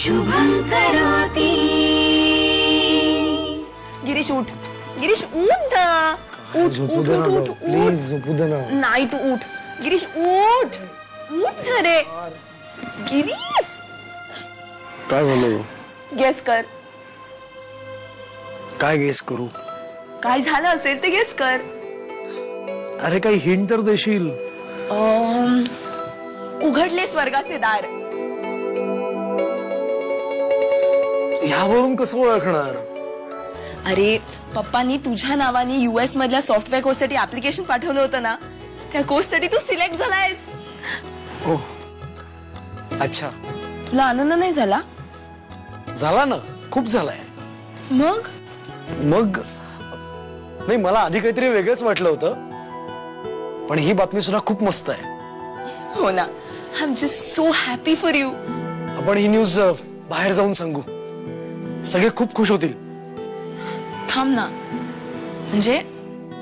शुभं करोति। गिरीश उठ, गिरीश उठ ना, उठ उठ उठ उठ प्लीज झोपू दे ना. नाही तू उठ गिरीश, उठ उठ ना रे गिरीश. काय झालं? गेस कर, काय गेस करू? काय झालं असेल ते गेस कर. अरे काही हिंट तर देशील. उघडले स्वर्गाचे दार. यावरून कसं ओळखणार? अरे पप्पांनी तुझ्या नावाने US मधल्या सॉफ्टवेअर कोर्ससाठी ऍप्लिकेशन पाठवलं होतं ना, त्या कोर्ससाठी तू सिलेक्ट झालायस. ओ अच्छा. तुला आनंद नाही झाला? झाला ना, खूप झालाय. मग मग नाही, मला आधी काहीतरी वेगळंच वाटलं होतं, पण ही बातमी सुद्धा खूप मस्त आहे. हो ना, I am just so happy for you. आपण ही न्यूज बाहेर जाऊन सांगू, सगळे खूप खुश होतील. थांब ना, म्हणजे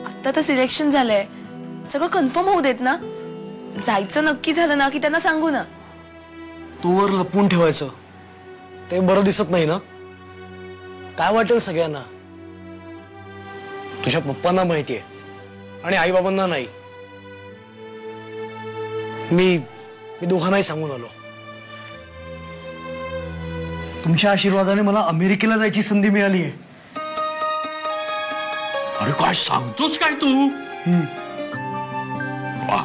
आता तर सिलेक्शन झालंय, सगळं कन्फर्म होऊ देत ना. जायचं नक्की झालं ना की त्यांना सांगू ना. तूवर लपवून ठेवायचं ते बरं दिसत नाही ना. काय वाटेल सगळ्यांना? तुझ्या पप्पांना माहितीये आणि आई बाबांना नाही. मी दोघांनाही सांगून आलो. तुमच्या आशीर्वादाने मला अमेरिकेला जायची संधी मिळाली आहे. अरे काय सांगतोस काय तू? वाह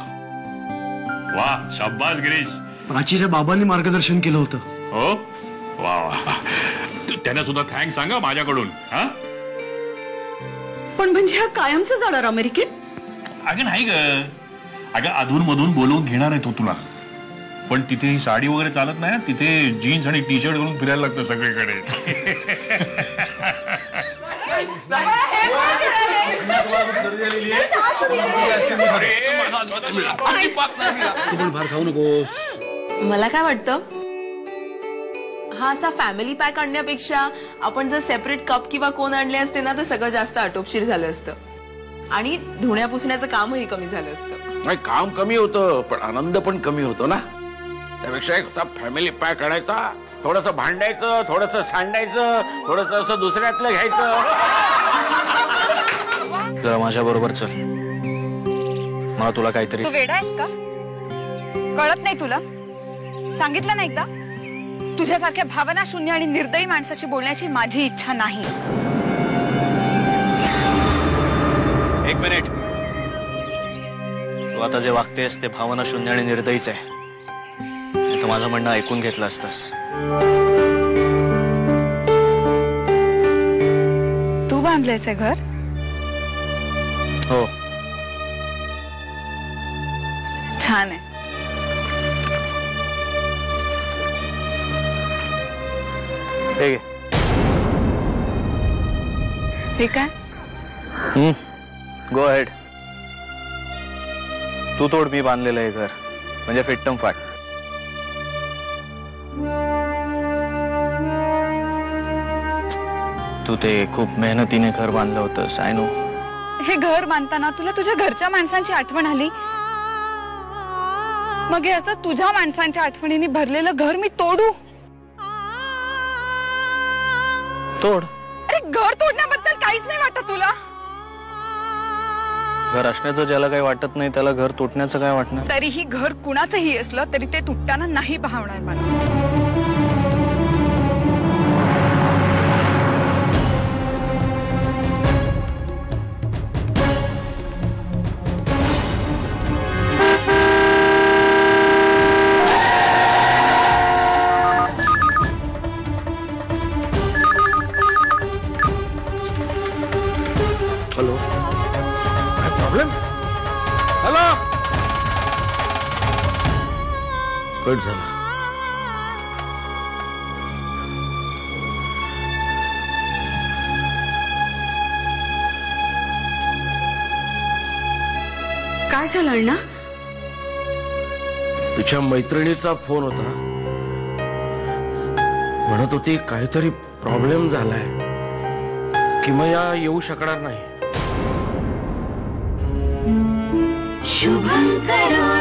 वाह, शाबास गिरीश. प्राचीच्या बाबांनी मार्गदर्शन केलं होतं. हो वा वा, त्यांना सुद्धा थँक्स सांगा माझ्याकडून. हा पण म्हणजे हा कायमचं जाणार अमेरिकेत? अगं नाही ग, अगं अधून मधून बोलवून घेणार आहे तो तुला, पण तिथे ही साडी वगैरे चालत नाही. तिथे जीन्स आणि टी शर्ट घालून फिरायला लागतं सगळीकडे. मला काय वाटतं, हा असा फॅमिली पॅक आणण्यापेक्षा आपण जर सेपरेट कप किंवा कोण आणले असते ना, तर सगळं जास्त आटोपशीर झालं असतं आणि धुण्या पुसण्याचं कामही कमी झालं असतं. नाही, काम कमी होतं पण आनंद पण कमी होतो ना. त्यापेक्षा एक फॅमिली पॅक आणायचा, थोडस भांडायचं, थोडस सांडायचं, थोडस असं दुसऱ्यातलं घ्यायचं. जरा माझ्या बरोबर चल, मला तुला काहीतरी. तू वेडा आहेस का? कळत नाही तुला? सांगितलं नाही का? तुझ्यासारख्या भावना शून्य आणि निर्दयी माणसाशी बोलण्याची माझी इच्छा नाही. एक मिनिट. तू आता जे वागतेस ते भावना शून्य आणि निर्दयीच आहे. तर माझं म्हणणं ऐकून घेतलं असतंस. तू बांधलंयस हे घर? हो. छान आहे. ठीक आहे. ठीक आहे. Go ahead. तू तोड, मी बांधलेलं आहे घर, म्हणजे फिट्टम फाट. तू ते खूप मेहनतीने घर बांधलं होतंस, आय नो. हे घर बांधताना तुला तुझ्या घरच्या माणसांची आठवण आली, मग हे असं तुझ्या माणसांच्या आठवणीने भरलेलं घर मी तोडू? तोड. अरे घर तोडण्याबद्दल काहीच नाही वाटत तुला? घर असण्याचं ज्याला काही वाटत नाही त्याला घर तुटण्याचं काय वाटणार? तरीही घर कुणाचंही असलं तरी ते तुटताना नाही पाहणार मला. हॅलो. काय प्रॉब्लेम? हॅलो. कट झाला. काय झालं अण्णा? तिच्या मैत्रिणीचा फोन होता, म्हणत होती काहीतरी प्रॉब्लेम झालाय, किमया येऊ शकणार नाही. शुभं करोति.